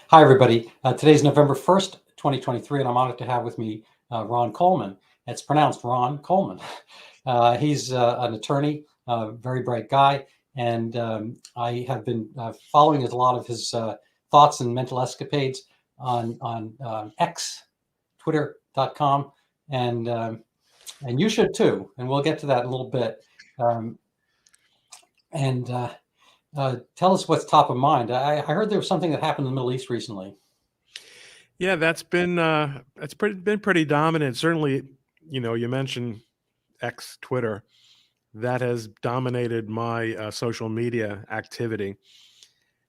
Hi, everybody. Today's November 1st, 2023, and I'm honored to have with me Ron Coleman. It's pronounced Ron Coleman. He's an attorney, very bright guy, and I have been following a lot of his thoughts and mental escapades on X, twitter.com, and you should too, and we'll get to that in a little bit. Tell us what's top of mind. I heard there was something that happened in the Middle East recently. Yeah, that's been pretty dominant. Certainly, you mentioned X, Twitter. That has dominated my social media activity,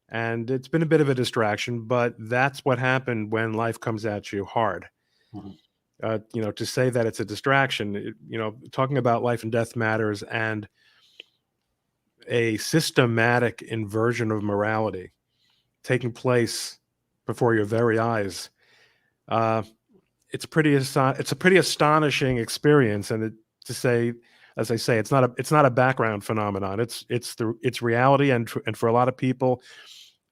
and it's been a bit of a distraction. But that's what happened when life comes at you hard. Mhm. To say that it's a distraction, talking about life and death matters and a systematic inversion of morality taking place before your very eyes. It's a pretty astonishing experience, and to say, as I say, it's not a background phenomenon. It's reality, and for a lot of people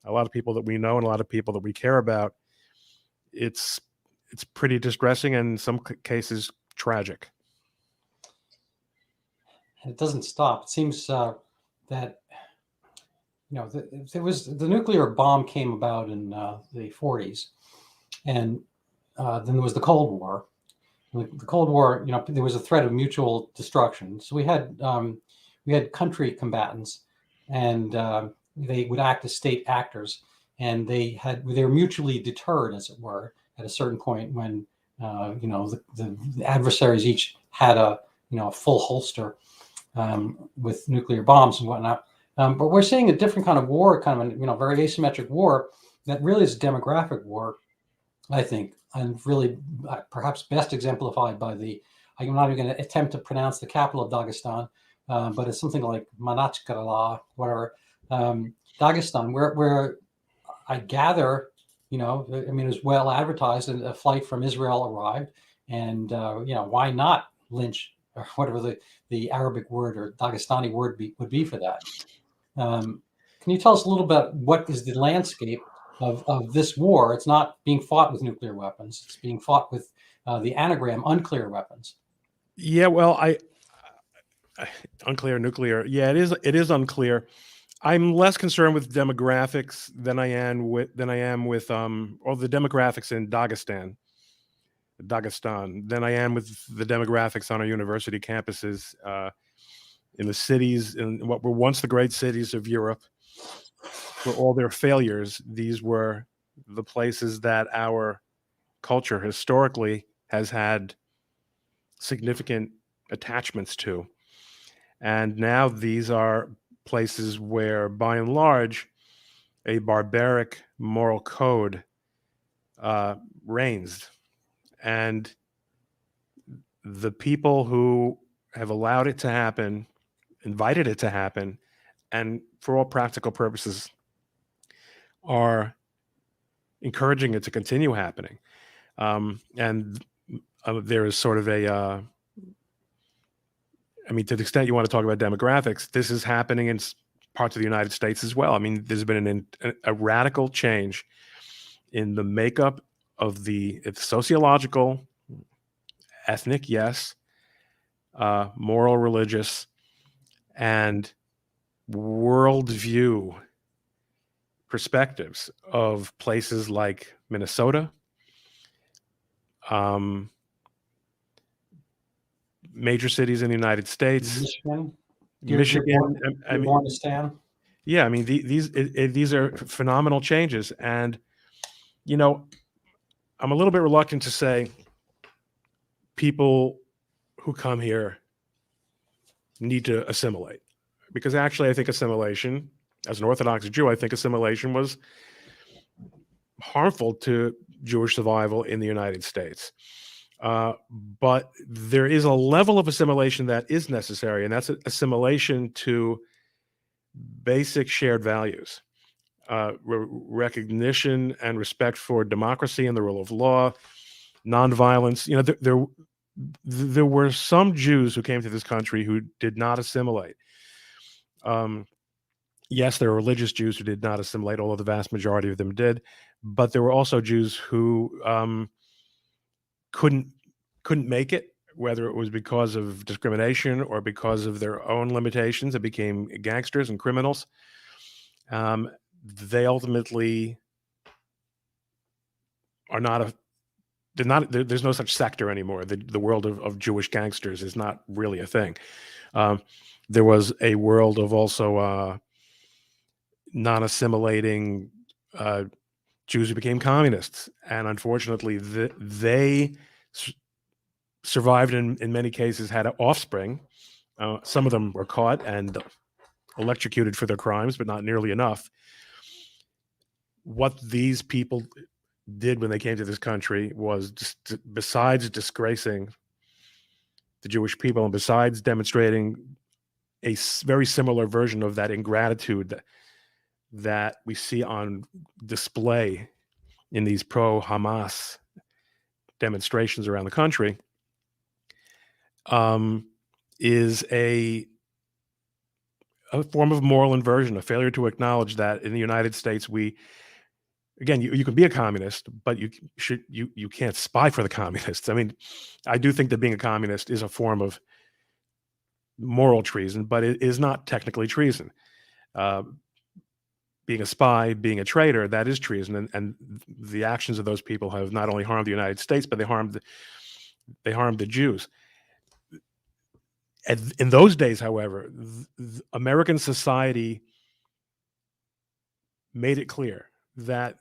that we know and a lot of people that we care about, it's pretty distressing and in some cases tragic. It doesn't stop. It seems that there was the nuclear bomb came about in the 40s, and then there was the Cold War. The Cold War, there was a threat of mutual destruction. So we had country combatants, and they would act as state actors, and they were mutually deterred, as it were, at a certain point when the adversaries each had a full holster with nuclear bombs and whatnot. But we're seeing a different kind of war, kind of a very asymmetric war that really is a demographic war, I think, and really perhaps best exemplified by I'm not even going to attempt to pronounce the capital of Dagestan, but it's something like Manachkala, whatever, Dagestan, where I gather, it was well advertised, and a flight from Israel arrived, and why not lynch, or whatever the Arabic word or Dagestani word would be for that. Can you tell us a little bit what is the landscape of this war? It's not being fought with nuclear weapons. It's being fought with the anagram unclear weapons. Yeah, well, unclear nuclear. Yeah, it is unclear. I'm less concerned with demographics than I am with or the demographics in Dagestan than I am with the demographics on our university campuses in the cities, in what were once the great cities of Europe. For all their failures, these were the places that our culture historically has had significant attachments to. And now these are places where, by and large, a barbaric moral code reigns. And the people who have allowed it to happen, invited it to happen, and for all practical purposes are encouraging it to continue happening. And there is sort of to the extent you want to talk about demographics, this is happening in parts of the United States as well. I mean, there's been a radical change in the makeup of it's sociological, ethnic, yes, moral, religious, and worldview perspectives of places like Minnesota, major cities in the United States, Michigan. Yeah, I mean, these are phenomenal changes, and I'm a little bit reluctant to say people who come here need to assimilate, because actually I think assimilation, as an Orthodox Jew, I think assimilation was harmful to Jewish survival in the United States. But there is a level of assimilation that is necessary, and that's assimilation to basic shared values, recognition and respect for democracy and the rule of law, nonviolence. There were some Jews who came to this country who did not assimilate. Yes, there were religious Jews who did not assimilate, although the vast majority of them did. But there were also Jews who couldn't make it, whether it was because of discrimination or because of their own limitations, and became gangsters and criminals. They ultimately are not a. They're not. There's no such sector anymore. The world of Jewish gangsters is not really a thing. There was a world of also non-assimilating Jews who became communists, and unfortunately, they survived and in many cases had offspring. Some of them were caught and electrocuted for their crimes, but not nearly enough. What these people did when they came to this country was, besides disgracing the Jewish people and besides demonstrating a very similar version of that ingratitude that we see on display in these pro-Hamas demonstrations around the country, is a form of moral inversion, a failure to acknowledge that in the United States, you can be a communist, but you can't spy for the communists. I mean, I do think that being a communist is a form of moral treason, but it is not technically treason. Being a spy, being a traitor, that is treason, and the actions of those people have not only harmed the United States, but they harmed the Jews. And in those days, however, American society made it clear that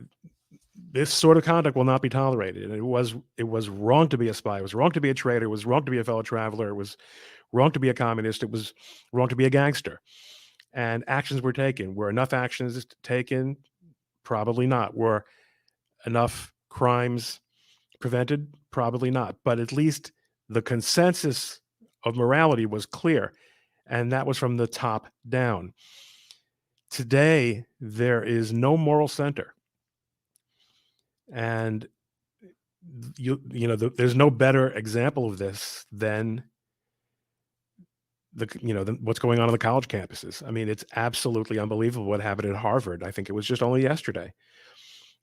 this sort of conduct will not be tolerated. And it was wrong to be a spy. It was wrong to be a traitor. It was wrong to be a fellow traveler. It was wrong to be a communist. It was wrong to be a gangster. And actions were taken. Were enough actions taken? Probably not. Were enough crimes prevented? Probably not. But at least the consensus of morality was clear, and that was from the top down. Today, there is no moral center, and there's no better example of this than what's going on the college campuses. I mean, it's absolutely unbelievable what happened at Harvard. I think it was just only yesterday,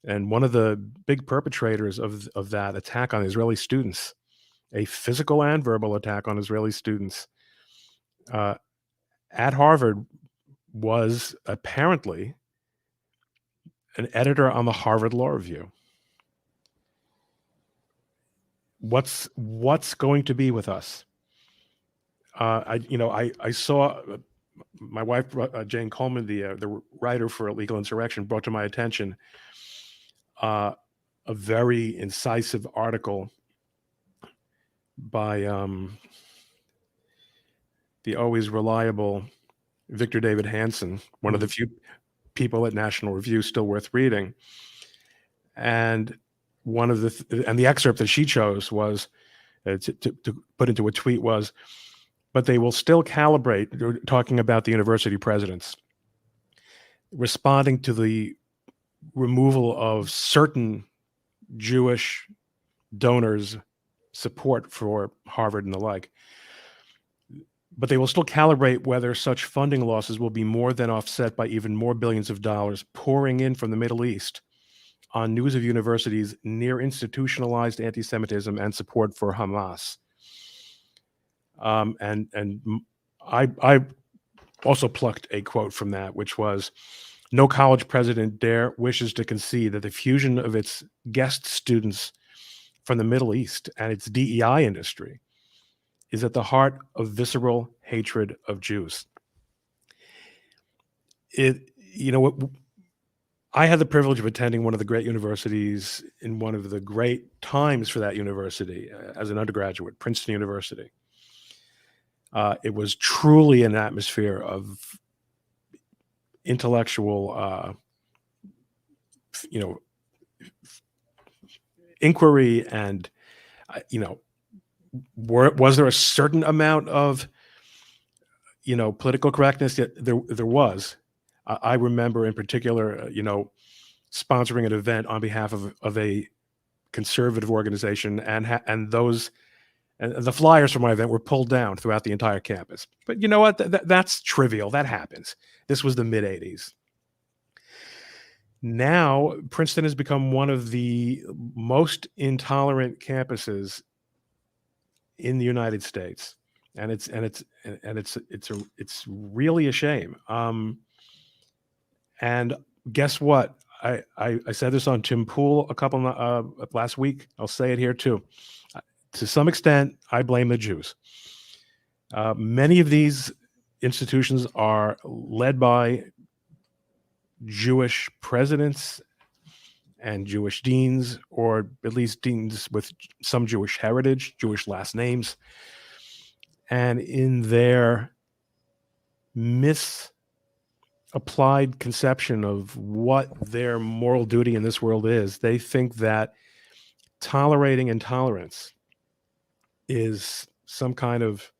and one of the big perpetrators of that attack on Israeli students, a physical and verbal attack on Israeli students, at Harvard, was apparently an editor on the Harvard Law Review. What's going to be with us? I saw my wife, Jane Coleman, the writer for Illegal Insurrection, brought to my attention a very incisive article by the always reliable Victor David Hansen, one of the few people at National Review still worth reading. And one of the excerpt that she chose was to put into a tweet was, but they will still calibrate, talking about the university presidents, responding to the removal of certain Jewish donors' support for Harvard and the like. But they will still calibrate whether such funding losses will be more than offset by even more billions of dollars pouring in from the Middle East on news of universities near institutionalized anti-Semitism and support for Hamas. And I also plucked a quote from that, which was, "No college president wishes to concede that the fusion of its guest students from the Middle East and its DEI industry is at the heart of visceral hatred of Jews." I had the privilege of attending one of the great universities in one of the great times for that university as an undergraduate, Princeton University. It was truly an atmosphere of intellectual, inquiry, and was there a certain amount of political correctness? There was. I remember in particular, sponsoring an event on behalf of a conservative organization, and And the flyers for my event were pulled down throughout the entire campus. But you know what? That's trivial. That happens. This was the mid 80s. Now, Princeton has become one of the most intolerant campuses in the United States, and it's really a shame. And guess what? I said this on Tim Pool a couple last week. I'll say it here too. To some extent, I blame the Jews. Many of these institutions are led by Jewish presidents and Jewish deans, or at least deans with some Jewish heritage, Jewish last names. And in their misapplied conception of what their moral duty in this world is, they think that tolerating intolerance is some kind of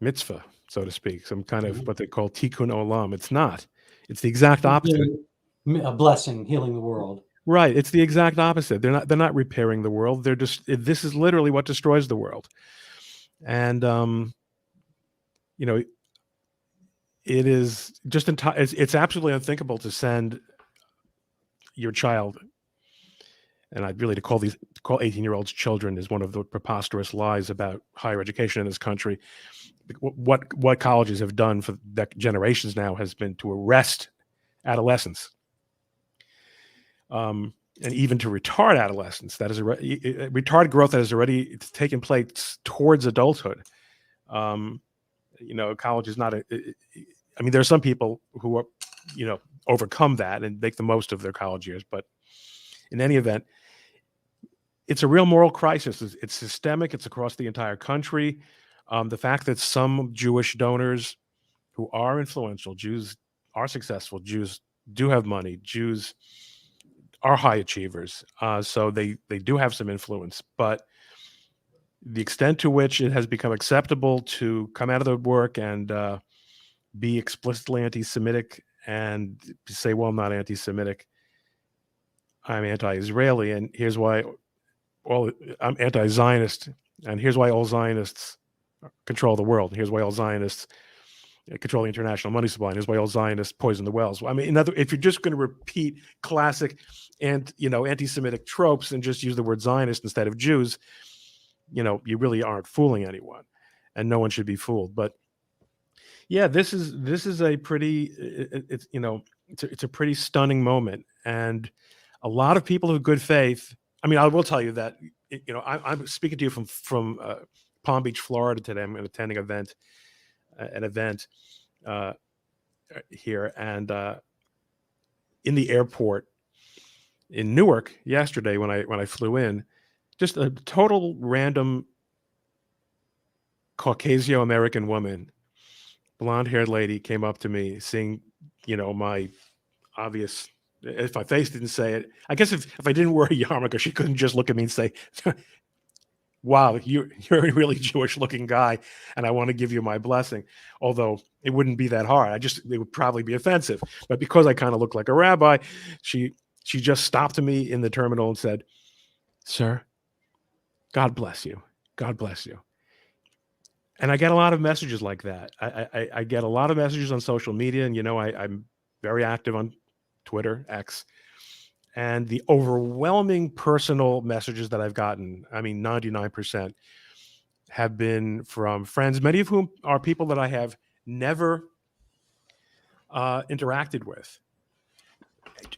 mitzvah, so to speak, some kind of what they call tikkun olam. It's not. It's the exact opposite. A blessing, healing the world. Right. It's the exact opposite. They're not repairing the world. This is literally what destroys the world. And it is just it's absolutely unthinkable to send your child, and I'd really to call 18-year-olds children is one of the preposterous lies about higher education in this country. What colleges have done for generations now has been to arrest adolescents. And even to retard adolescence, that is retard growth that has already taken place towards adulthood. College is not there are some people who are, overcome that and make the most of their college years. But in any event, it's a real moral crisis. It's systemic. It's across the entire country. The fact that some Jewish donors who are influential, Jews are successful, Jews do have money, Jews are high achievers, so they do have some influence, but the extent to which it has become acceptable to come out of the woodwork and be explicitly anti-Semitic and say, well, I'm not anti-Semitic, I'm anti-Israeli, and here's why. Well, I'm anti-Zionist, and here's why all Zionists control the world. Here's why all Zionists control the international money supply. And here's why all Zionists poison the wells. I mean, if you're just going to repeat classic anti-Semitic tropes and just use the word Zionist instead of Jews, you really aren't fooling anyone, and no one should be fooled. But yeah, this is a pretty it's a pretty stunning moment, and a lot of people of good faith. I mean, I will tell you that I'm speaking to you from Palm Beach, Florida today. I'm attending an event here, and in the airport in Newark yesterday when I flew in, just a total random Caucasian-American woman, blonde-haired lady, came up to me, seeing my obvious. If my face didn't say it, I guess if I didn't wear a yarmulke, she couldn't just look at me and say, wow, you're a really Jewish-looking guy, and I want to give you my blessing. Although it wouldn't be that hard. It would probably be offensive. But because I kind of look like a rabbi, she just stopped to me in the terminal and said, "Sir, God bless you. God bless you." And I get a lot of messages like that. I get a lot of messages on social media, and I'm very active on Twitter, X. And the overwhelming personal messages that I've gotten, 99%, have been from friends, many of whom are people that I have never interacted with.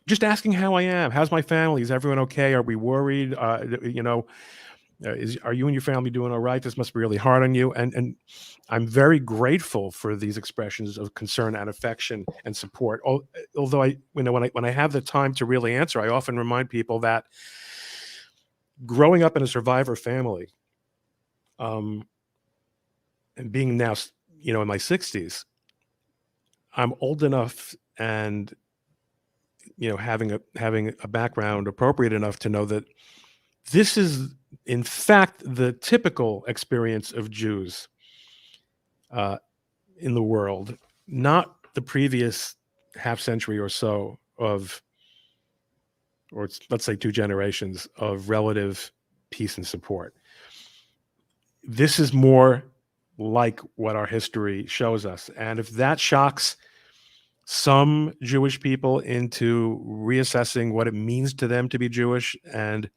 Just asking how I am. How's my family? Is everyone okay? Are we worried? Are you and your family doing all right? This must be really hard on you. And I'm very grateful for these expressions of concern and affection and support. Although when I have the time to really answer, I often remind people that growing up in a survivor family, and being now, in my 60s, I'm old enough and having a background appropriate enough to know that this is, in fact, the typical experience of Jews in the world, not the previous half century or so or let's say 2 generations of relative peace and support. this is more like what our history shows us. And if that shocks some Jewish people into reassessing what it means to them to be Jewish and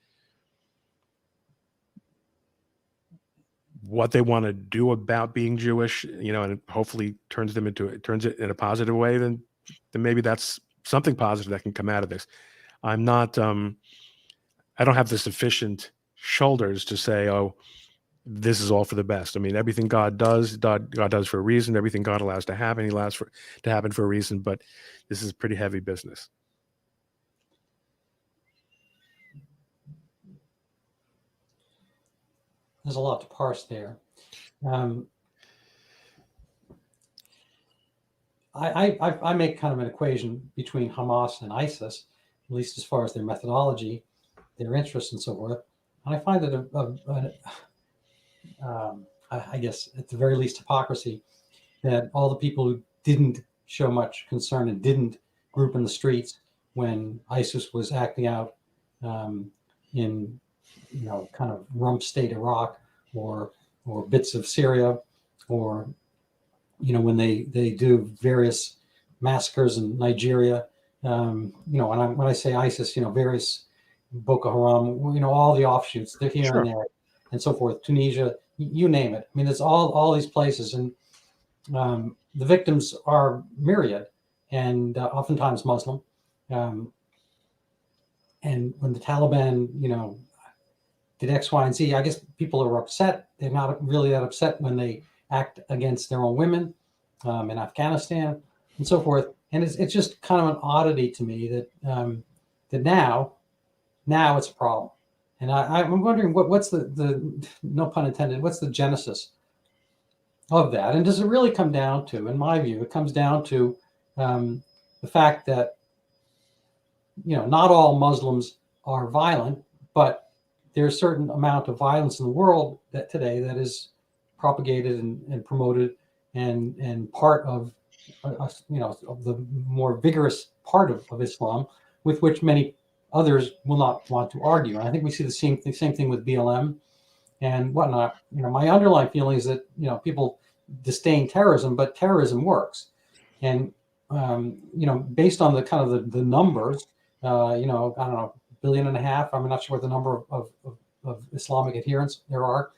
what they want to do about being Jewish, and hopefully turns it in a positive way, then maybe that's something positive that can come out of this. I'm not, I don't have the sufficient shoulders to say, oh, this is all for the best. I mean, everything God does for a reason. Everything God allows to happen, He allows to happen for a reason. But this is pretty heavy business. There's a lot to parse there. I make kind of an equation between Hamas and ISIS, at least as far as their methodology, their interests, and so forth. And I find it I guess at the very least hypocrisy that all the people who didn't show much concern and didn't group in the streets when ISIS was acting out in kind of rump state Iraq or bits of Syria, or when they do various massacres in Nigeria, when I say ISIS, various Boko Haram, all the offshoots, they're here Sure. and there and so forth, Tunisia, you name it. I mean, it's all these places, and the victims are myriad and oftentimes Muslim. And when the Taliban, did X, Y, and Z, I guess people are upset. They're not really that upset when they act against their own women in Afghanistan and so forth. And it's just kind of an oddity to me that that now it's a problem. And I'm wondering what's the no pun intended, what's the genesis of that? And does it really come down to, in my view, it comes down to the fact that not all Muslims are violent, but there's a certain amount of violence in the world that today that is propagated and promoted and part of of the more vigorous part of Islam, with which many others will not want to argue. And I think we see the same thing with BLM and whatnot. My underlying feeling is that people disdain terrorism, but terrorism works. And based on the kind of the numbers, I don't know, 1.5 billion. I'm not sure what the number of Islamic adherents there are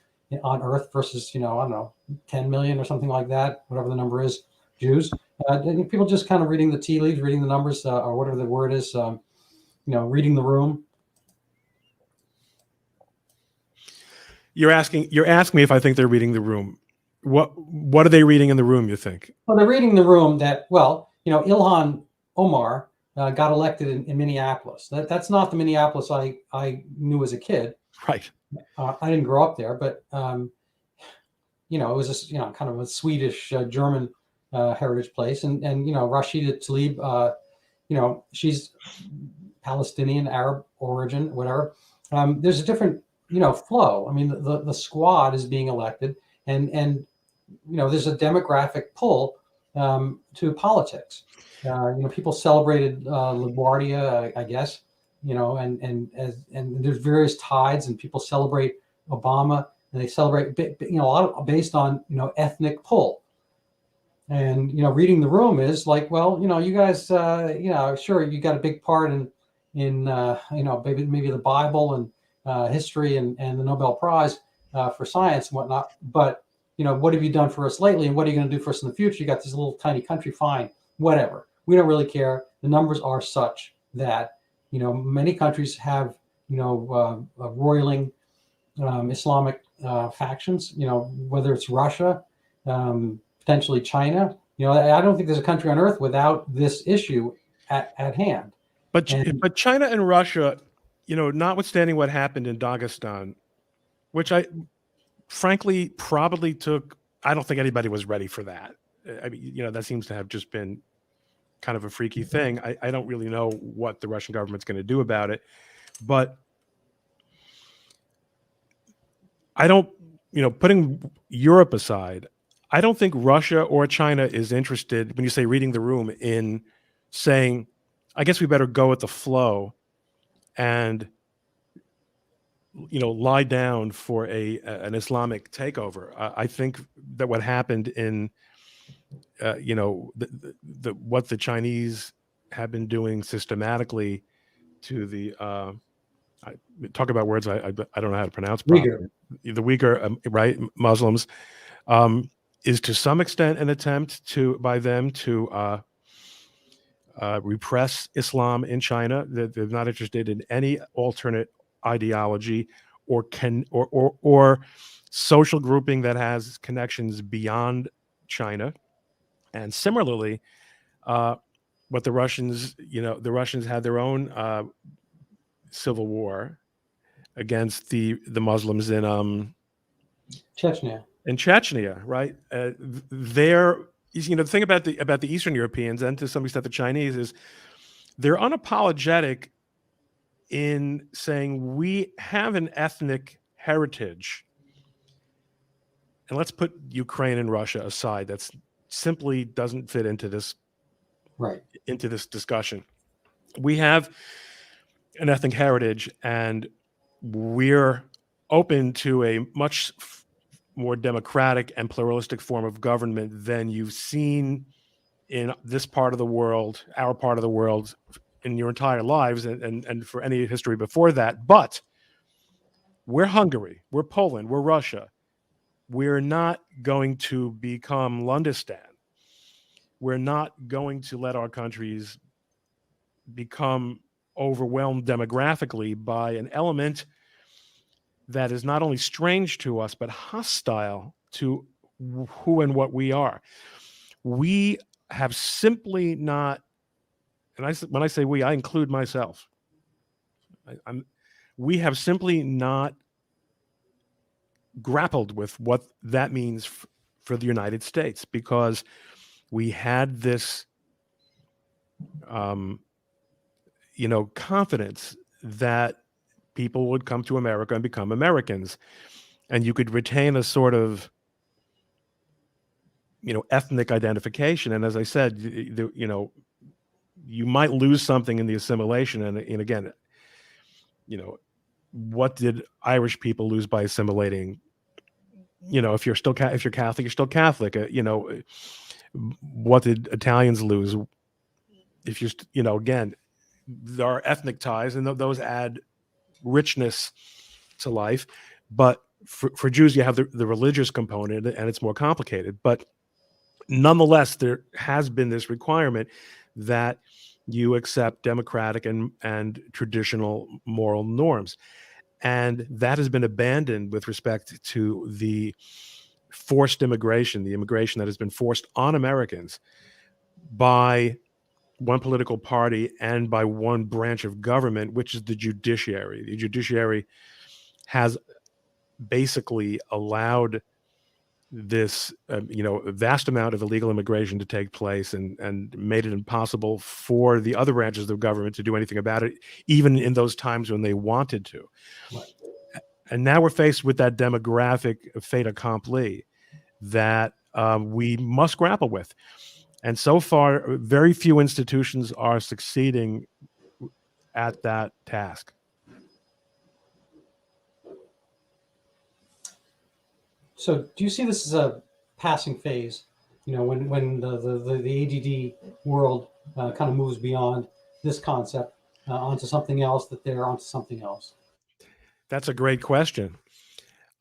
on Earth versus I don't know, 10 million or something like that, whatever the number is, Jews. People just kind of reading the tea leaves, reading the numbers, or whatever the word is, reading the room. You're asking me if I think they're reading the room. What are they reading in the room, you think? Well, they're reading the room that, Ilhan Omar got elected in Minneapolis. That's not the Minneapolis I knew as a kid. Right. I didn't grow up there, but it was just kind of a Swedish German heritage place, and Rashida Tlaib, she's Palestinian, Arab origin, whatever. There's a different flow. I mean, the squad is being elected, and there's a demographic pull to politics. People celebrated LaGuardia, I guess. And there's various tides, and people celebrate Obama, and they celebrate a lot of, based on ethnic pull. And reading the room is like, well, you guys, sure, you got a big part in maybe the Bible and history and the Nobel Prize for science and whatnot, but what have you done for us lately, and what are you going to do for us in the future? You got this little tiny country, fine, whatever. We don't really care. The numbers are such that many countries have roiling Islamic factions. Whether it's Russia, potentially China. I don't think there's a country on earth without this issue at hand. But China and Russia, notwithstanding what happened in Dagestan, which I frankly probably took, I don't think anybody was ready for that. I mean, that seems to have just been kind of a freaky thing. I don't really know what the Russian government's going to do about it, but I don't, putting Europe aside, I don't think Russia or China is interested, when you say reading the room, in saying, I guess we better go with the flow and lie down for an Islamic takeover. I think that what happened in what the Chinese have been doing systematically to the talk about words I don't know how to pronounce properly. The Uyghur right Muslims is to some extent an attempt by them to repress Islam in China. They're not interested in any alternate ideology or social grouping that has connections beyond China. And similarly, what the Russians had their own civil war against the Muslims in Chechnya, right? The thing about the Eastern Europeans and to some extent the Chinese is they're unapologetic in saying we have an ethnic heritage, and let's put Ukraine and Russia aside. That's simply doesn't fit into this discussion. We have an ethnic heritage, and we're open to a much more democratic and pluralistic form of government than you've seen in this part of the world, our part of the world, in your entire lives, and for any history before that. But we're Hungary, we're Poland, we're Russia. We're not going to become Lundistan. We're not going to let our countries become overwhelmed demographically by an element that is not only strange to us, but hostile to who and what we are. We have simply not, and when I say we, I include myself. We have simply not grappled with what that means for the United States, because we had this, confidence that people would come to America and become Americans, and you could retain a sort of, ethnic identification. And as I said, you might lose something in the assimilation. And again, what did Irish people lose by assimilating? If you're Catholic, you're still Catholic. What did Italians lose? If you're, again, there are ethnic ties, and those add richness to life. But for Jews, you have the religious component, and it's more complicated. But nonetheless, there has been this requirement that you accept democratic and traditional moral norms. And that has been abandoned with respect to the forced immigration, the immigration that has been forced on Americans by one political party and by one branch of government, which is the judiciary. The judiciary has basically allowed this, vast amount of illegal immigration to take place and made it impossible for the other branches of the government to do anything about it, even in those times when they wanted to. Right. And now we're faced with that demographic fait accompli that we must grapple with. And so far, very few institutions are succeeding at that task. So do you see this as a passing phase? When the ADD world kind of moves beyond this concept onto something else, that they're onto something else? That's a great question.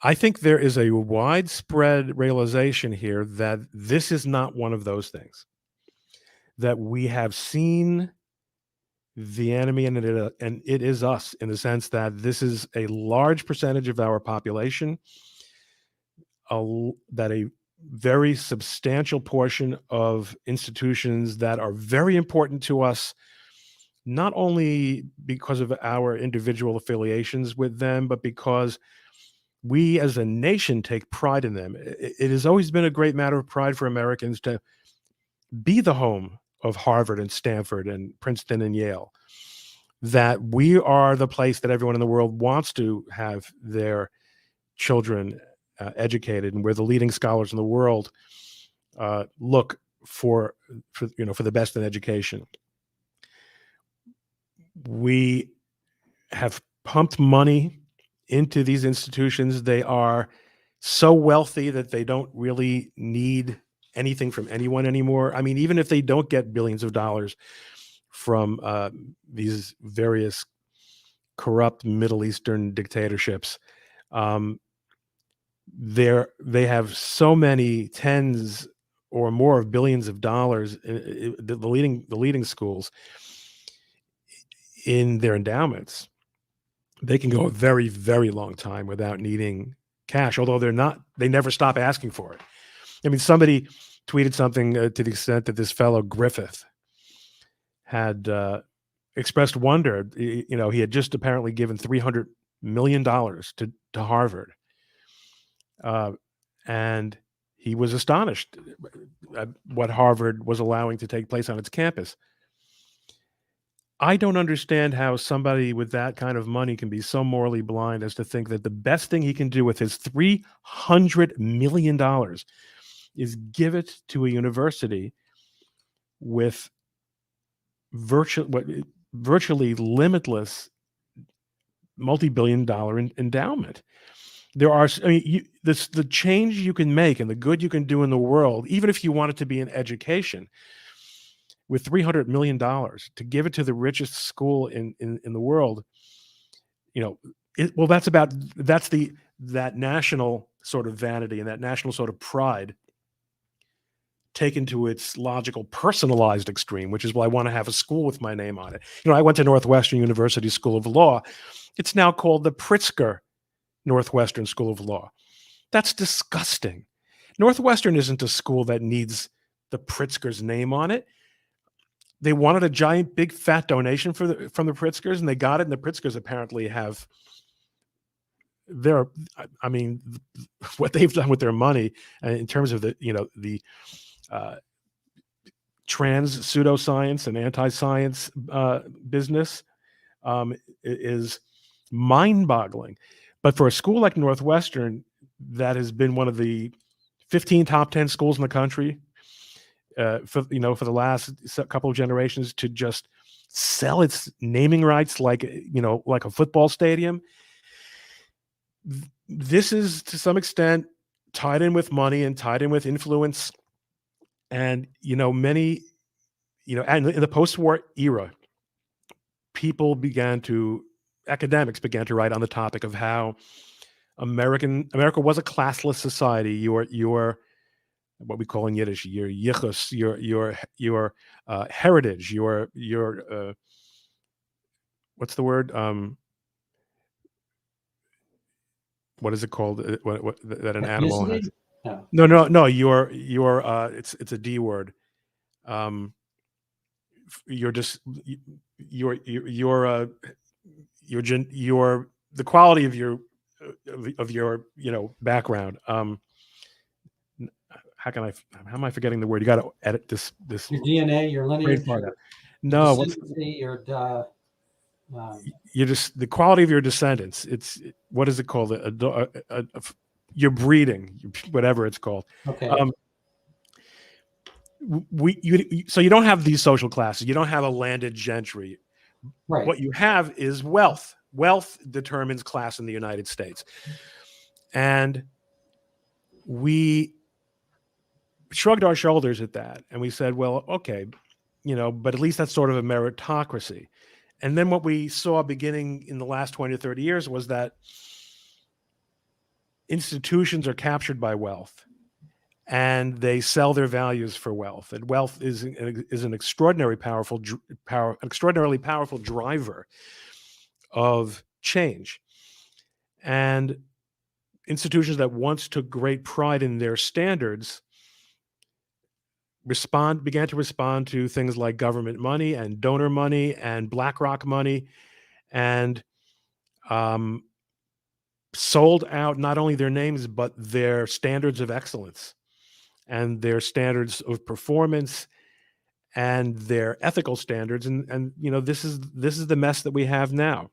I think there is a widespread realization here that this is not one of those things. That we have seen the enemy, and it is us, in the sense that this is a large percentage of our population, that a very substantial portion of institutions that are very important to us, not only because of our individual affiliations with them, but because we as a nation take pride in them. It has always been a great matter of pride for Americans to be the home of Harvard and Stanford and Princeton and Yale, that we are the place that everyone in the world wants to have their children educated, and where the leading scholars in the world look for the best in education. We have pumped money into these institutions. They are so wealthy that they don't really need anything from anyone anymore. I mean, even if they don't get billions of dollars from these various corrupt Middle Eastern dictatorships, they have so many tens or more of billions of dollars, the leading schools in their endowments. They can go a very, very long time without needing cash, although they never stop asking for it. I mean, somebody tweeted something to the extent that this fellow Griffith had expressed wonder. He had just apparently given $300 million to Harvard. And he was astonished at what Harvard was allowing to take place on its campus. I don't understand how somebody with that kind of money can be so morally blind as to think that the best thing he can do with his $300 million is give it to a university with virtually limitless multi-billion-dollar endowment. There are, the change you can make and the good you can do in the world, even if you want it to be in education, with $300 million to give it to the richest school in the world, that national sort of vanity and that national sort of pride taken to its logical personalized extreme, which is, well, I want to have a school with my name on it. I went to Northwestern University School of Law. It's now called the Pritzker Northwestern School of Law. That's disgusting. Northwestern isn't a school that needs the Pritzker's name on it. They wanted a giant, big, fat donation from the Pritzkers, and they got it. And the Pritzkers apparently have what they've done with their money in terms of the trans pseudoscience and anti-science business is mind-boggling. But for a school like Northwestern, that has been one of the 15 top 10 schools in the country for the last couple of generations, to just sell its naming rights like a football stadium, this is to some extent tied in with money and tied in with influence. And many, and in the post-war era, academics began to write on the topic of how America was a classless society. Your what we call in Yiddish, your yichus, your heritage, your what's the word? What is it called? What that an animal has? No. Your it's a D word. You're just the quality of your background. How am I forgetting the word? You got to edit this. Your DNA, your lineage. No, you're just the quality of your descendants. It's, what is it called? Your breeding, whatever it's called. Okay. So you don't have these social classes. You don't have a landed gentry. Right. What you have is wealth. Wealth determines class in the United States. And we shrugged our shoulders at that. And we said, well, okay, but at least that's sort of a meritocracy. And then what we saw beginning in the last 20 or 30 years was that institutions are captured by wealth, and they sell their values for wealth. And wealth is an extraordinarily powerful driver of change. And institutions that once took great pride in their standards began to respond to things like government money and donor money and BlackRock money, and sold out not only their names but their standards of excellence and their standards of performance and their ethical standards. And this is the mess that we have now.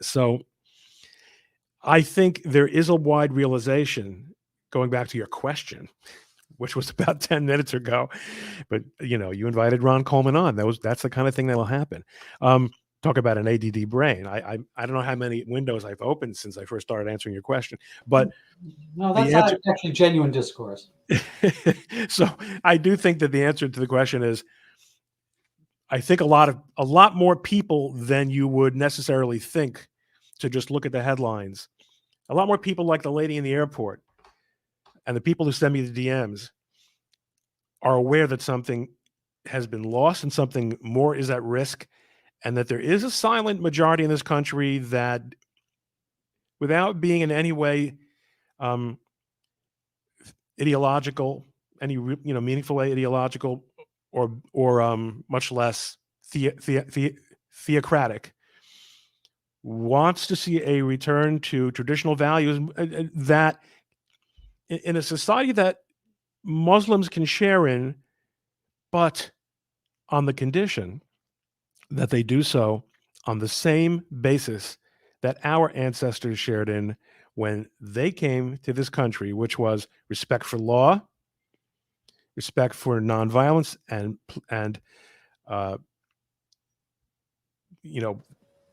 So I think there is a wide realization, going back to your question, which was about 10 minutes ago, but you invited Ron Coleman on. That's the kind of thing that will happen. talk about an ADD brain. I don't know how many windows I've opened since I first started answering your question, but No, the that's answer. actually genuine discourse. So I do think that the answer to the question is, I think a lot more people than you would necessarily think to just look at the headlines. A lot more people like the lady in the airport and the people who send me the DMs are aware that something has been lost and something more is at risk, and that there is a silent majority in this country that, without being in any way um, ideological, meaningful way ideological, or much less theocratic, wants to see a return to traditional values that in a society that Muslims can share in, but on the condition that they do so on the same basis that our ancestors shared in when they came to this country, which was respect for law, respect for nonviolence, and uh,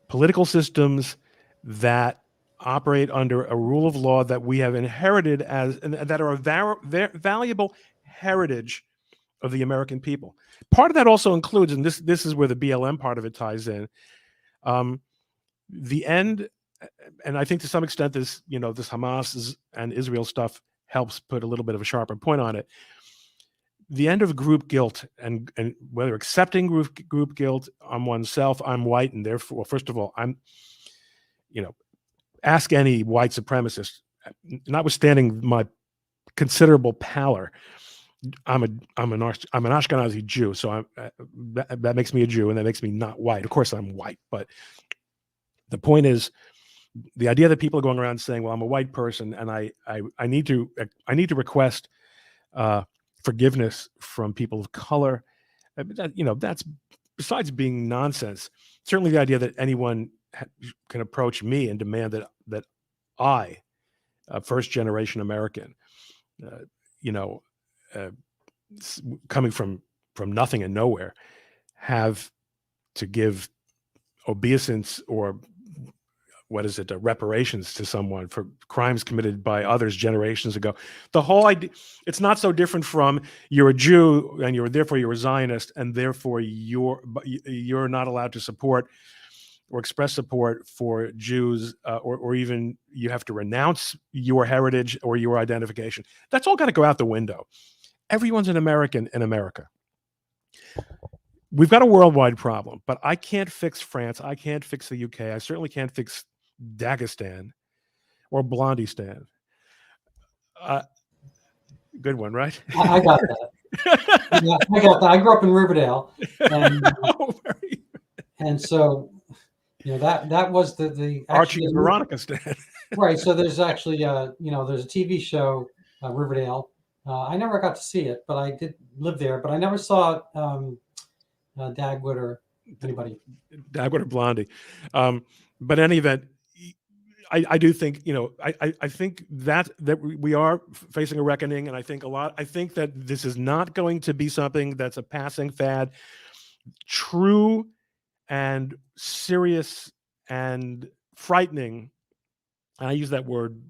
political systems that operate under a rule of law that we have inherited and that are a valuable heritage of the American people. Part of that also includes, and this is where the BLM part of it ties in, the end, and I think to some extent this Hamas and Israel stuff helps put a little bit of a sharper point on it. The end of group guilt, and whether accepting group guilt on oneself. I'm white, and therefore, first of all, ask any white supremacist, notwithstanding my considerable pallor. I'm an Ashkenazi Jew, so that makes me a Jew, and that makes me not white. Of course, I'm white, but the point is, the idea that people are going around saying, "Well, I'm a white person, and I need to request forgiveness from people of color," that's, besides being nonsense. Certainly, the idea that anyone can approach me and demand that I, a first generation American, coming from nothing and nowhere, have to give obeisance or reparations to someone for crimes committed by others generations ago. The whole idea, it's not so different from you're a Jew and therefore you're a Zionist, and therefore you're not allowed to support or express support for Jews, or even you have to renounce your heritage or your identification. That's all got to go out the window. Everyone's an American in America. We've got a worldwide problem, but I can't fix France. I can't fix the UK. I certainly can't fix Dagestan or Blondistan. Good one, right? I got that. Yeah, I got that. I grew up in Riverdale, and so that was the Archie and Veronica Stan. Right. So there's actually there's a TV show, Riverdale. I never got to see it, but I did live there. But I never saw Dagwood or anybody. Dagwood or Blondie. But in any event, I do think, I think that we are facing a reckoning, and I think that this is not going to be something that's a passing fad. True and serious and frightening, and I use that word,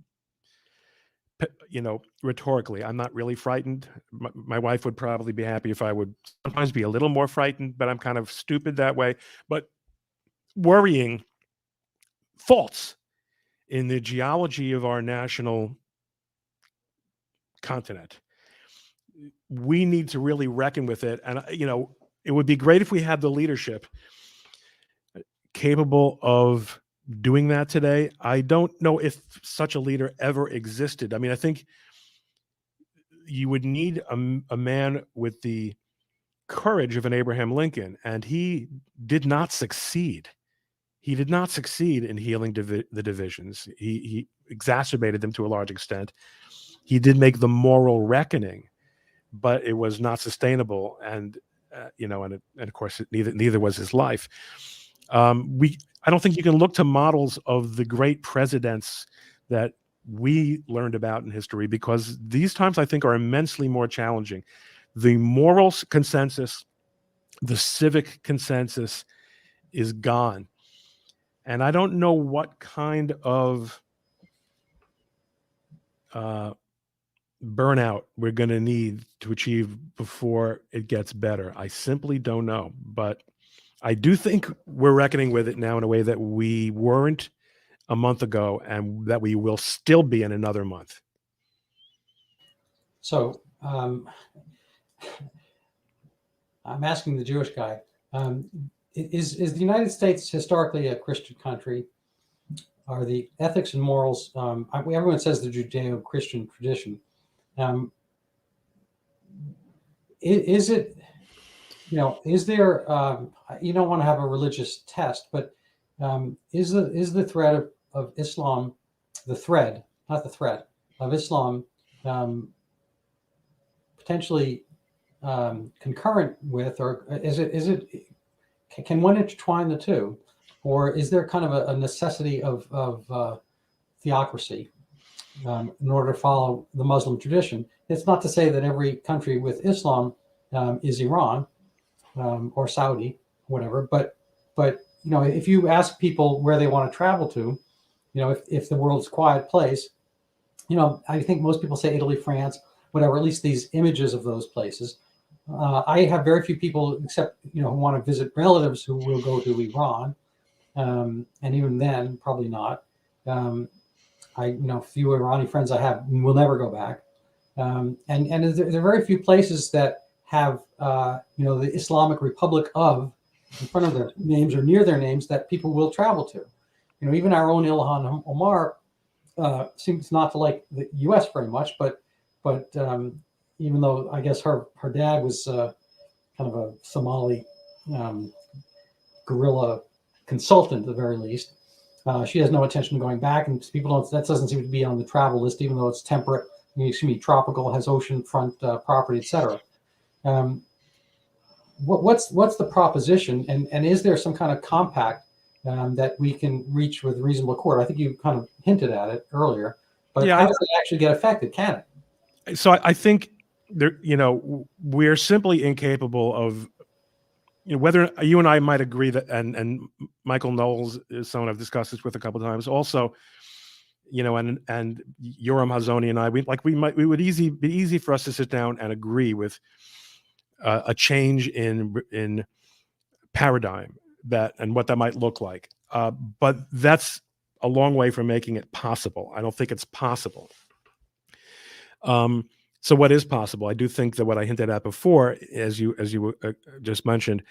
rhetorically. I'm not really frightened. My wife would probably be happy if I would sometimes be a little more frightened, but I'm kind of stupid that way. But worrying faults in the geology of our national continent. We need to really reckon with it. And, it would be great if we had the leadership capable of doing that today. I don't know if such a leader ever existed. I mean, I think you would need a man with the courage of an Abraham Lincoln, and he did not succeed. He did not succeed in healing the divisions. He exacerbated them to a large extent. He did make the moral reckoning, but it was not sustainable. And and of course, neither was his life. I don't think you can look to models of the great presidents that we learned about in history, because these times I think are immensely more challenging. The moral consensus, the civic consensus is gone. And I don't know what kind of burnout we're going to need to achieve before it gets better. I simply don't know. But I do think we're reckoning with it now in a way that we weren't a month ago, and that we will still be in another month. So I'm asking the Jewish guy, is the United States historically a Christian country? Are the ethics and morals, everyone says the Judeo-Christian tradition. Is it, is there, you don't want to have a religious test, but is the thread of Islam, the thread, not the threat, of Islam potentially concurrent with, or can one intertwine the two? Or is there kind of a necessity of theocracy in order to follow the Muslim tradition? It's not to say that every country with Islam is Iran or Saudi, whatever. But if you ask people where they want to travel to, if the world's a quiet place, I think most people say Italy, France, whatever. At least these images of those places. I have very few people, except who want to visit relatives, who will go to Iran. And even then, probably not. Few Iranian friends I have will never go back. And there are very few places that have, the Islamic Republic of in front of their names or near their names that people will travel to. Even our own Ilhan Omar seems not to like the U.S. very much, but even though I guess her dad was kind of a Somali guerrilla consultant at the very least. She has no intention of going back, and that doesn't seem to be on the travel list, even though it's temperate, tropical, has oceanfront property, etc. What's the proposition, and is there some kind of compact that we can reach with reasonable accord? I think you kind of hinted at it earlier, but how does it actually get affected? Can it? So I think we're simply incapable of, whether you and I might agree that, and Michael Knowles is someone I've discussed this with a couple of times also, and Yoram Hazoni and I, it would be easy for us to sit down and agree with a change in paradigm and what that might look like. But that's a long way from making it possible. I don't think it's possible. So what is possible? I do think that what I hinted at before, as you just mentioned,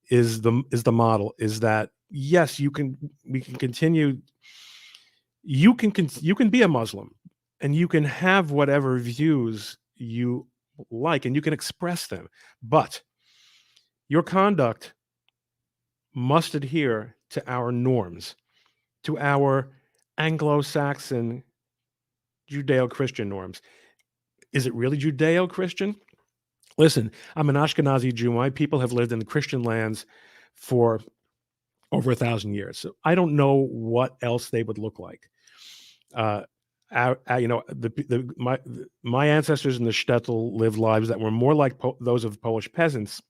is the model. Is that yes, we can continue. You can be a Muslim, and you can have whatever views you like, and you can express them, but your conduct must adhere to our norms, to our Anglo-Saxon Judeo-Christian norms. Is it really Judeo-Christian? Listen, I'm an Ashkenazi Jew. My people have lived in the Christian lands for over 1,000 years. So I don't know what else they would look like. My ancestors in the shtetl lived lives that were more like those of Polish peasants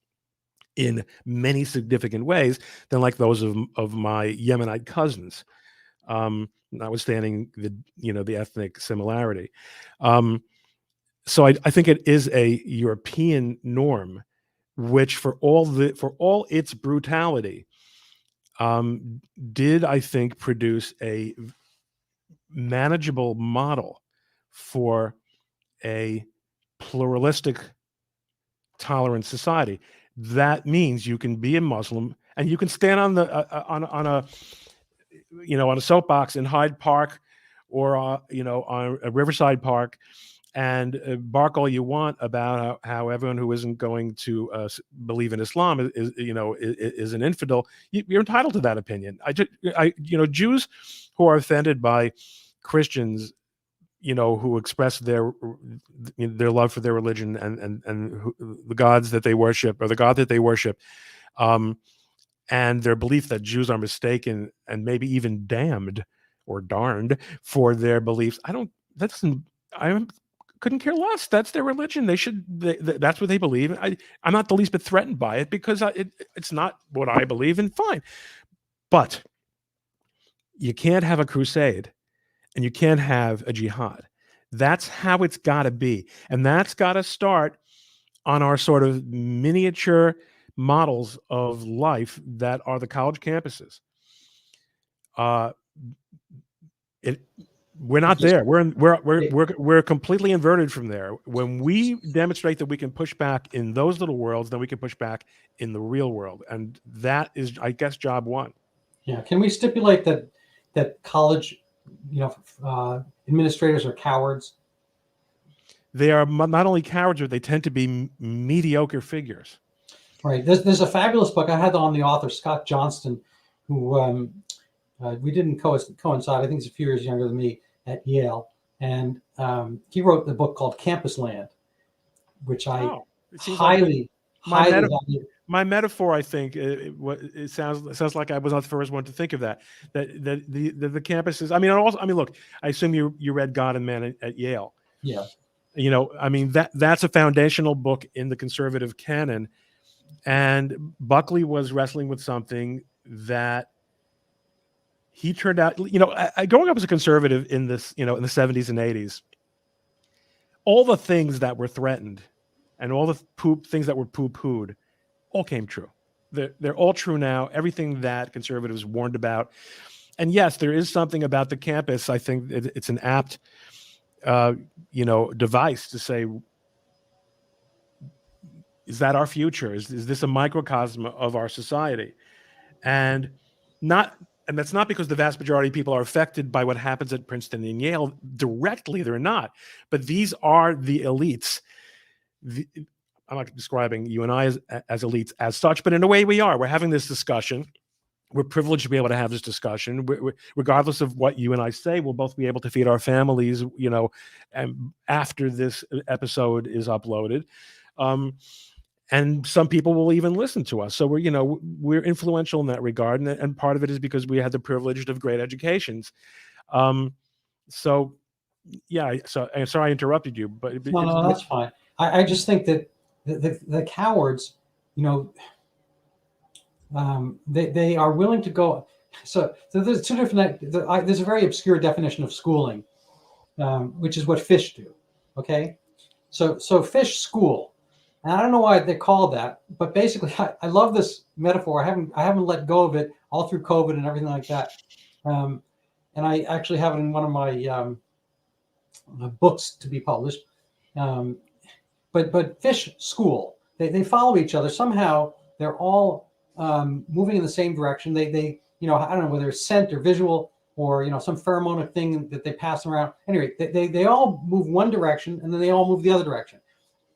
in many significant ways than like those of my Yemenite cousins, notwithstanding the ethnic similarity. So I think it is a European norm, which for all its brutality, did I think produce a manageable model for a pluralistic, tolerant society. That means you can be a Muslim and you can stand on a soapbox in Hyde Park or on a Riverside Park and bark all you want about how everyone who isn't going to believe in Islam is an infidel. You're entitled to that opinion. Jews who are offended by Christians, who express their love for their religion and the gods that they worship, or the God that they worship, and their belief that Jews are mistaken and maybe even damned or darned for their beliefs. I couldn't care less. That's their religion. That's what they believe. I'm not the least bit threatened by it because it's not what I believe in. Fine. But you can't have a crusade and you can't have a jihad. That's how it's got to be. And that's got to start on our sort of miniature models of life that are the college campuses. It We're not there. We're completely inverted from there. When we demonstrate that we can push back in those little worlds, then we can push back in the real world, and that is, I guess, job one. Yeah. Can we stipulate that college, administrators are cowards? They are not only cowards, but they tend to be mediocre figures. Right. There's a fabulous book. I had on the author Scott Johnston, who we didn't coincide. I think he's a few years younger than me at Yale, and he wrote the book called Campus Land, which I highly value. My metaphor, I think, it sounds like I was not the first one to think of that. That the campuses. I mean, look. I assume you read God and Man at Yale. Yeah. That's a foundational book in the conservative canon, and Buckley was wrestling with something that he turned out. Growing up as a conservative in this, in the 70s and 80s, all the things that were threatened and all the things that were poo-pooed all came true. They're all true now. Everything that conservatives warned about. And yes, there is something about the campus. I think it's an apt, device to say, is that our future? Is this a microcosm of our society? And that's not because the vast majority of people are affected by what happens at Princeton and Yale directly. They're not. But these are the elites. I'm not describing you and I as elites as such, but in a way we are. We're having this discussion. We're privileged to be able to have this discussion. Regardless of what you and I say, we'll both be able to feed our families, and after this episode is uploaded. And some people will even listen to us. So we're influential in that regard. And part of it is because we had the privilege of great educations. So I'm sorry I interrupted you, but No, that's fine. I just think that the cowards, they are willing to go. So there's two different. There's a very obscure definition of schooling, which is what fish do. Okay, so fish school, and I don't know why they call that, but basically, I love this metaphor. I haven't let go of it all through COVID and everything like that, and I actually have it in one of my books to be published. But fish school, they follow each other somehow. They're all moving in the same direction. They I don't know whether it's scent or visual or some pheromone thing that they pass around. Anyway, they all move one direction and then they all move the other direction.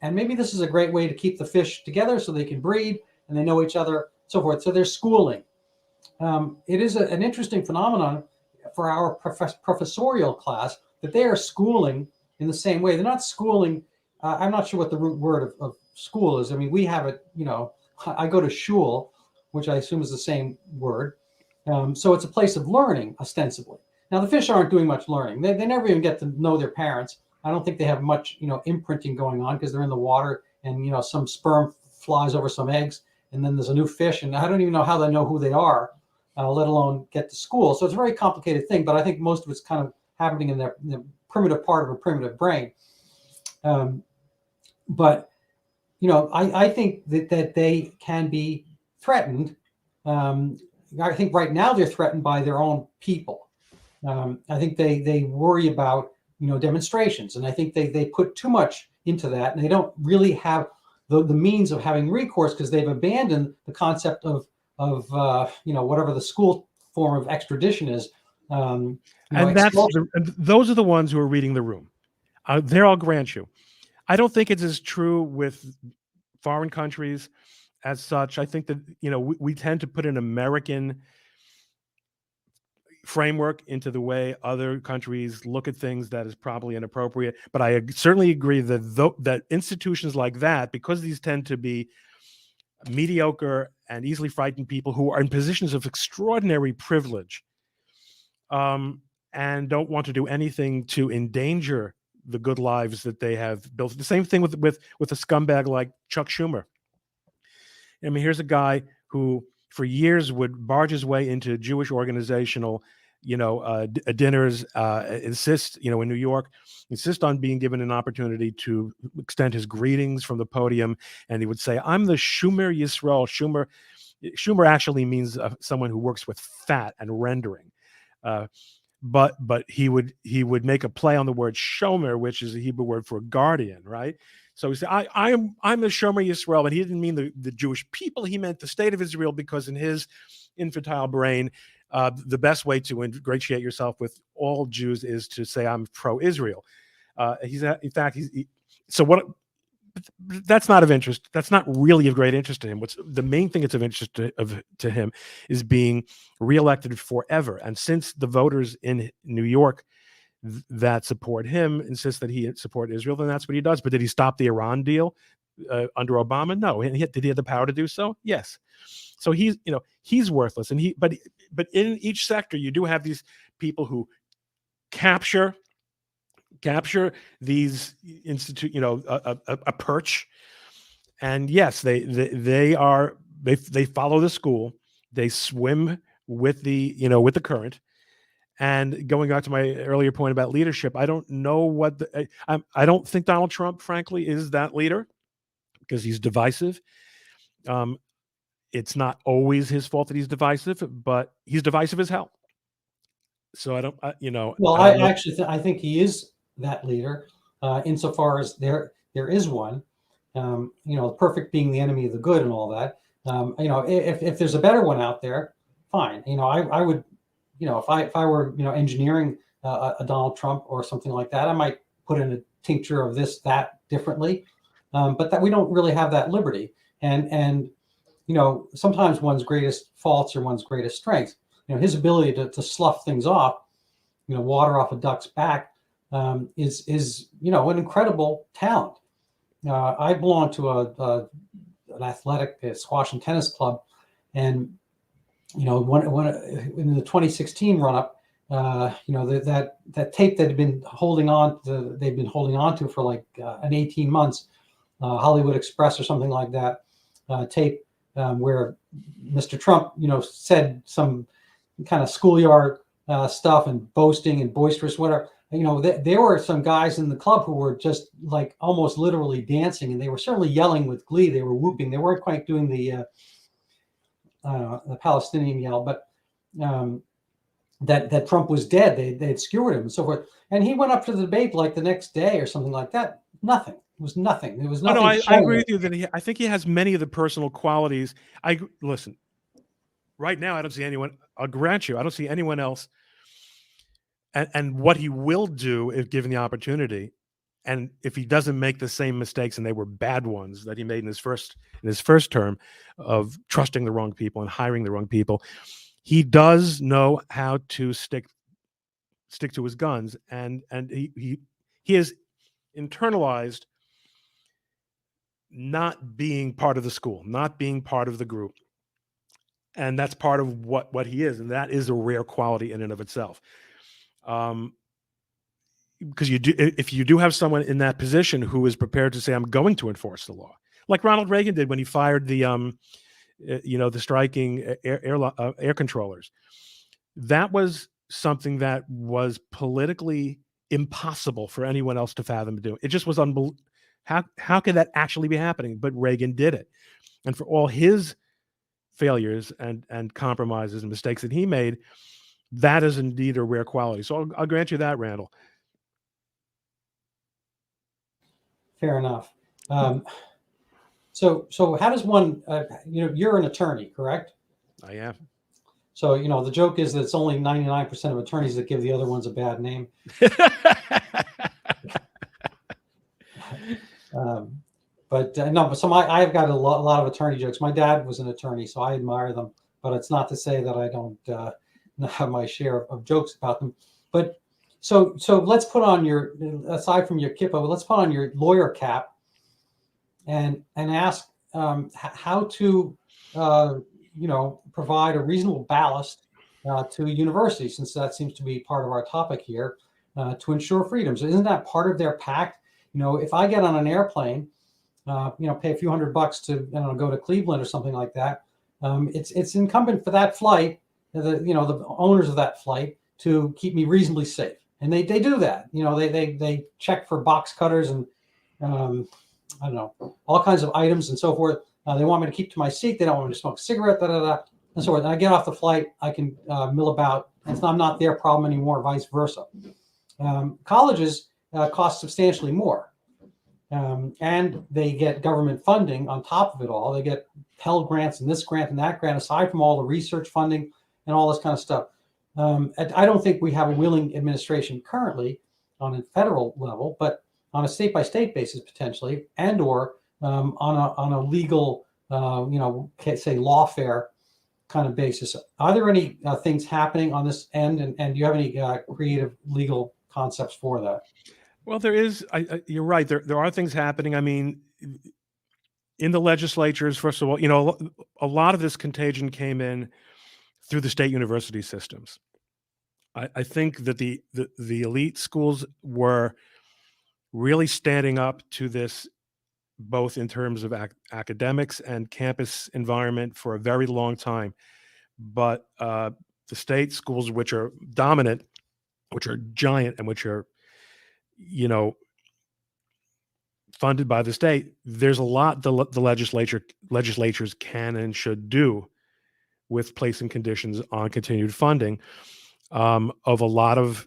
And maybe this is a great way to keep the fish together so they can breed and they know each other, so forth. So they're schooling. It is an interesting phenomenon for our professorial class that they are schooling in the same way. They're not schooling. I'm not sure what the root word of school is. I mean, we have it, I go to shul, which I assume is the same word. So it's a place of learning, ostensibly. Now, the fish aren't doing much learning. They never even get to know their parents. I don't think they have much, imprinting going on because they're in the water and, some sperm flies over some eggs and then there's a new fish. And I don't even know how they know who they are, let alone get to school. So it's a very complicated thing, but I think most of it's kind of happening in the primitive part of a primitive brain. But I think that they can be threatened. I think right now they're threatened by their own people. I think they worry about demonstrations, and I think they put too much into that, and they don't really have the means of having recourse because they've abandoned the concept of whatever the school form of extradition is. And those are the ones who are reading the room. There, I'll grant you. I don't think it's as true with foreign countries as such. I think that, we tend to put an American framework into the way other countries look at things that is probably inappropriate. But I certainly agree that institutions like that, because these tend to be mediocre and easily frightened people who are in positions of extraordinary privilege, and don't want to do anything to endanger the good lives that they have built. The same thing with a scumbag like Chuck Schumer. I mean, here's a guy who for years would barge his way into Jewish organizational, dinners, insist, in New York, insist on being given an opportunity to extend his greetings from the podium. And he would say, "I'm the Schumer Yisrael." Schumer actually means someone who works with fat and rendering. But he would make a play on the word shomer, which is a Hebrew word for guardian, right? So he said, I'm the Shomer Yisrael, but he didn't mean the Jewish people. He meant the state of Israel, because in his infantile brain, the best way to ingratiate yourself with all Jews is to say, I'm pro-Israel. That's not of interest. That's not really of great interest to him. What's the main thing that's of interest to him is being reelected forever. And since the voters in New York that support him insist that he support Israel, then that's what he does. But did he stop the Iran deal under Obama? No. And did he have the power to do so? Yes. So he's worthless. And but in each sector, you do have these people who capture these a perch, and yes, they follow the school, they swim with the current. And going back to my earlier point about leadership, I don't know I don't think Donald Trump, frankly, is that leader, because he's divisive. It's not always his fault that he's divisive, but he's divisive as hell. So I think he is that leader, insofar as there is one. Perfect being the enemy of the good and all that. If there's a better one out there, fine. I would, if I were engineering a Donald Trump or something like that, I might put in a tincture of this, that differently. But that we don't really have that liberty. And sometimes one's greatest faults are one's greatest strengths. His ability to slough things off, water off a duck's back, is an incredible talent. I belong to an athletic squash and tennis club, and when in the 2016 run up, that tape that they've been holding on to for like an 18 months, Hollywood Express or something like that, tape where Mr. Trump said some kind of schoolyard stuff and boasting and boisterous, whatever. There were some guys in the club who were just like almost literally dancing, and they were certainly yelling with glee. They were whooping. They weren't quite doing the Palestinian yell, but that Trump was dead. They had skewered him and so forth. And he went up to the debate like the next day or something like that. Nothing. It was nothing. It was nothing. No, I agree with you that I think he has many of the personal qualities. Listen, right now I don't see anyone. I'll grant you, I don't see anyone else. And what he will do if given the opportunity, and if he doesn't make the same mistakes, and they were bad ones that he made in his first term of trusting the wrong people and hiring the wrong people, he does know how to stick to his guns, and he has internalized not being part of the school, not being part of the group, and that's part of what he is, and that is a rare quality in and of itself. Because if you do have someone in that position who is prepared to say, I'm going to enforce the law, like Ronald Reagan did when he fired the striking air controllers, that was something that was politically impossible for anyone else to fathom to do. It just was unbelievable. How could that actually be happening? But Reagan did it. And for all his failures and compromises and mistakes that he made, that is indeed a rare quality. So I'll grant you that, Randall. Fair enough. So how does one, you're an attorney, correct? I am. So, the joke is that it's only 99% of attorneys that give the other ones a bad name. I've got a lot of attorney jokes. My dad was an attorney, so I admire them, but it's not to say that I don't have my share of jokes about them. But so let's put on aside from your kippa, let's put on your lawyer cap and ask how to provide a reasonable ballast to universities, since that seems to be part of our topic here, to ensure freedom. So isn't that part of their pact? If I get on an airplane, pay a few $100 to go to Cleveland or something like that, it's incumbent for that flight, the owners of that flight, to keep me reasonably safe. And they do that. They check for box cutters and I don't know, all kinds of items and so forth. They want me to keep to my seat. They don't want me to smoke a cigarette, and so forth. And I get off the flight, I can mill about. And I'm not their problem anymore, vice versa. Colleges cost substantially more. And they get government funding on top of it all. They get Pell grants and this grant and that grant, aside from all the research funding and all this kind of stuff. I don't think we have a willing administration currently on a federal level, but on a state-by-state basis potentially, and or on a legal, say lawfare kind of basis. Are there any things happening on this end, and do you have any creative legal concepts for that? Well, there is. You're right. There are things happening. I mean, in the legislatures, first of all, a lot of this contagion came in through the state university systems. I think that the elite schools were really standing up to this, both in terms of academics and campus environment, for a very long time. But the state schools, which are dominant, which are giant, and which are, funded by the state, there's a lot the legislatures can and should do with placing conditions on continued funding of a lot of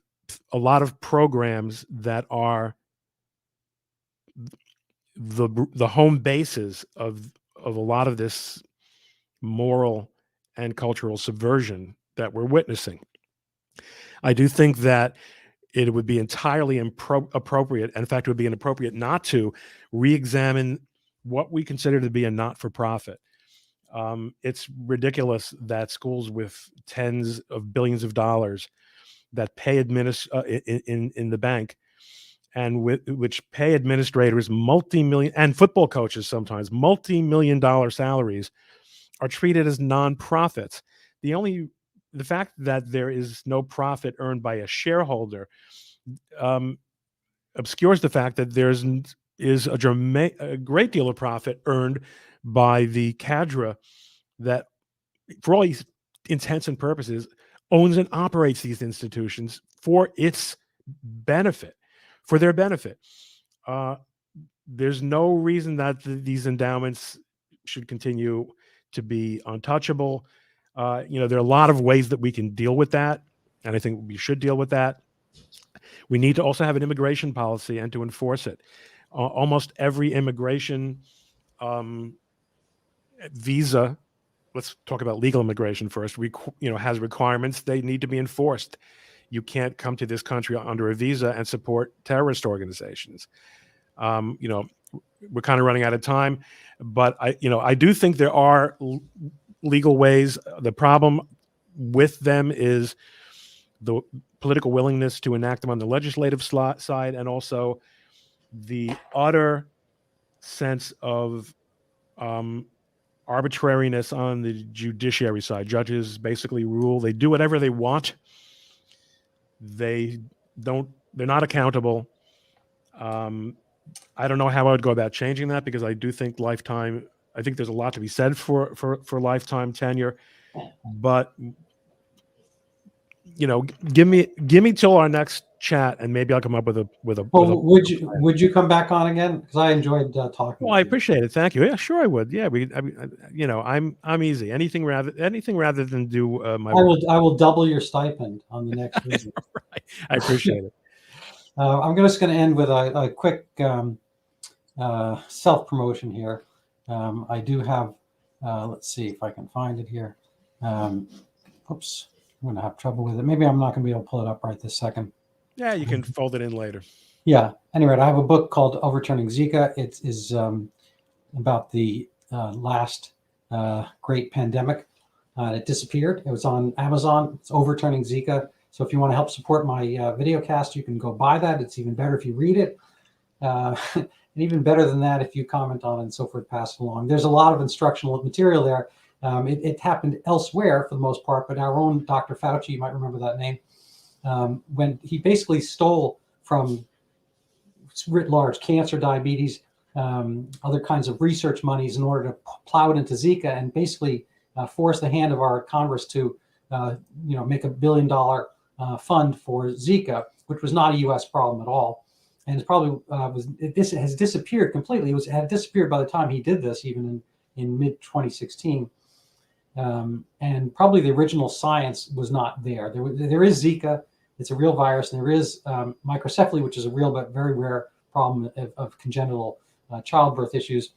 programs that are the home bases of a lot of this moral and cultural subversion that we're witnessing. I do think that it would be entirely appropriate. In fact, it would be inappropriate not to re-examine what we consider to be a not-for-profit. It's ridiculous that schools with tens of billions of dollars that pay in the bank, and which pay administrators multi-million, and football coaches sometimes multi-million-dollar salaries, are treated as nonprofits. The fact that there is no profit earned by a shareholder obscures the fact that there is a great deal of profit earned by the cadre that, for all intents and purposes, owns and operates these institutions for its benefit, for their benefit. There's no reason that these endowments should continue to be untouchable. There are a lot of ways that we can deal with that, and I think we should deal with that. We need to also have an immigration policy and to enforce it. Almost every immigration visa, let's talk about legal immigration first, has requirements. They need to be enforced. You can't come to this country under a visa and support terrorist organizations. We're kind of running out of time, but I do think there are legal ways. The problem with them is the political willingness to enact them on the legislative side, and also the utter sense of arbitrariness on the judiciary side. Judges basically rule. They do whatever they want. They're not accountable. I don't know how I would go about changing that, because I do think I think there's a lot to be said for lifetime tenure, but give me till our next chat, and maybe I'll come up with a. Would you come back on again? Because I enjoyed talking. Well, I appreciate it. Thank you. Yeah, sure, I would. Yeah, I'm easy. Anything rather than do my. I will double your stipend on the next visit. Right. I appreciate it. I'm just going to end with a quick self-promotion here. I do have. Let's see if I can find it here. Oops. I'm going to have trouble with it. Maybe I'm not going to be able to pull it up right this second. Yeah, you can fold it in later. Yeah. Anyway, I have a book called Overturning Zika. It is about the last great pandemic. It disappeared. It was on Amazon. It's Overturning Zika. So if you want to help support my videocast, you can go buy that. It's even better if you read it. And even better than that, if you comment on it and so forth, pass it along. There's a lot of instructional material there. It happened elsewhere for the most part, but our own Dr. Fauci, you might remember that name, when he basically stole from writ large cancer, diabetes, other kinds of research monies in order to plow it into Zika, and basically force the hand of our Congress to, make $1 billion fund for Zika, which was not a U.S. problem at all. And it's probably this has disappeared completely. It had disappeared by the time he did this, even in mid 2016. And probably the original science was not there. There is Zika. It's a real virus. And there is microcephaly, which is a real but very rare problem of congenital childbirth issues.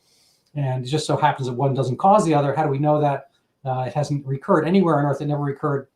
And it just so happens that one doesn't cause the other. How do we know that? It hasn't recurred anywhere on Earth. It never recurred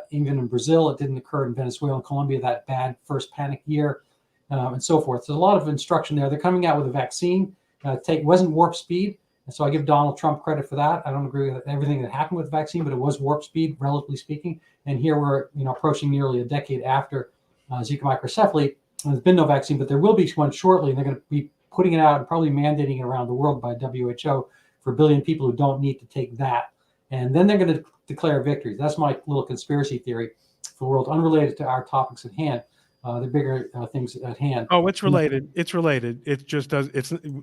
even in Brazil. It didn't occur in Venezuela and Colombia, that bad first panic year, and so forth. So there's a lot of instruction there. They're coming out with a vaccine. Wasn't warp speed. And so I give Donald Trump credit for that. I don't agree with everything that happened with the vaccine, but it was warp speed, relatively speaking. And here we're approaching nearly a decade after Zika microcephaly. And there's been no vaccine, but there will be one shortly. And they're going to be putting it out and probably mandating it around the world by WHO for 1 billion people who don't need to take that. And then they're going to declare victory. That's my little conspiracy theory for the world, unrelated to our topics at hand. The bigger things at hand. Oh, it's related. It's related. It just does.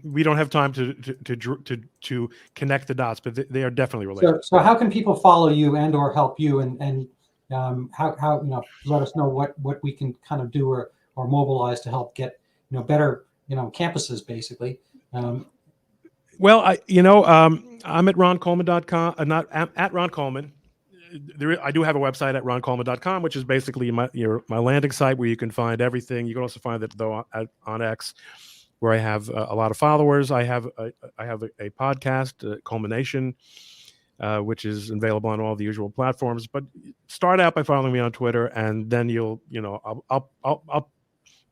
We don't have time to connect the dots, but they are definitely related. So how can people follow you and or help you, and how let us know what we can kind of do or mobilize to help get better campuses basically. Well, I'm at roncoleman.com. Not at Ron Coleman. I do have a website at roncoleman.com, which is basically my landing site where you can find everything. You can also find it though on X, where I have a lot of followers. I have a podcast, Culmination, which is available on all the usual platforms. But start out by following me on Twitter, and then I'll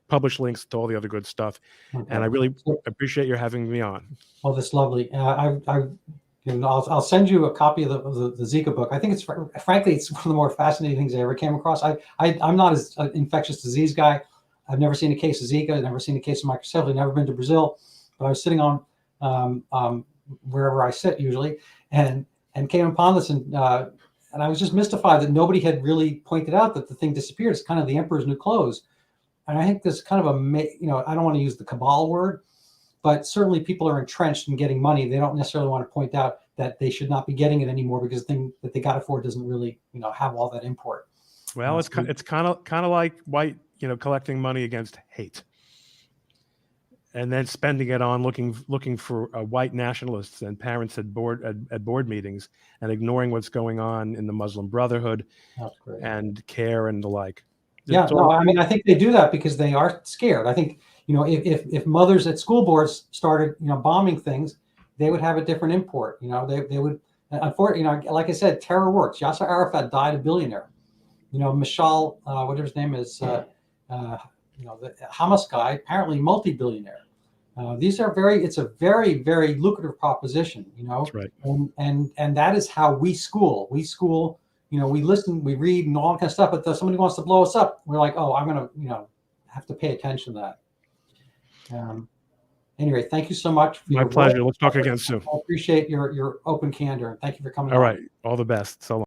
publish links to all the other good stuff. Okay. And I really appreciate your having me on. Oh, that's lovely. I'll send you a copy of the Zika book. I think it's frankly it's one of the more fascinating things I ever came across. I'm not as an infectious disease guy. I've never seen a case of Zika. I've never seen a case of microcephaly. Never been to Brazil, but I was sitting on wherever I sit usually, and came upon this, and I was just mystified that nobody had really pointed out that the thing disappeared. It's kind of the emperor's new clothes, and I think there's kind of I don't want to use the cabal word, but certainly people are entrenched in getting money. They don't necessarily want to point out that they should not be getting it anymore because the thing that they got it for doesn't really, have all that import. Well, it's kind of like white, collecting money against hate, and then spending it on looking for white nationalists and parents at board meetings, and ignoring what's going on in the Muslim Brotherhood and CARE and the like. Yeah, I think they do that because they are scared. I think if mothers at school boards started bombing things, they would have a different import. They would. Unfortunately, like I said, terror works. Yasser Arafat died a billionaire. Mishal, whatever his name is, the Hamas guy, apparently multi-billionaire. It's a very, very lucrative proposition. That's right. And that is how we school. We school. We listen, we read, and all that kind of stuff. But if somebody wants to blow us up, we're like, oh, I'm going to, have to pay attention to that. Anyway, thank you so much. My pleasure. Let's talk again soon. I appreciate your open candor. Thank you for coming. All right. All the best. So long.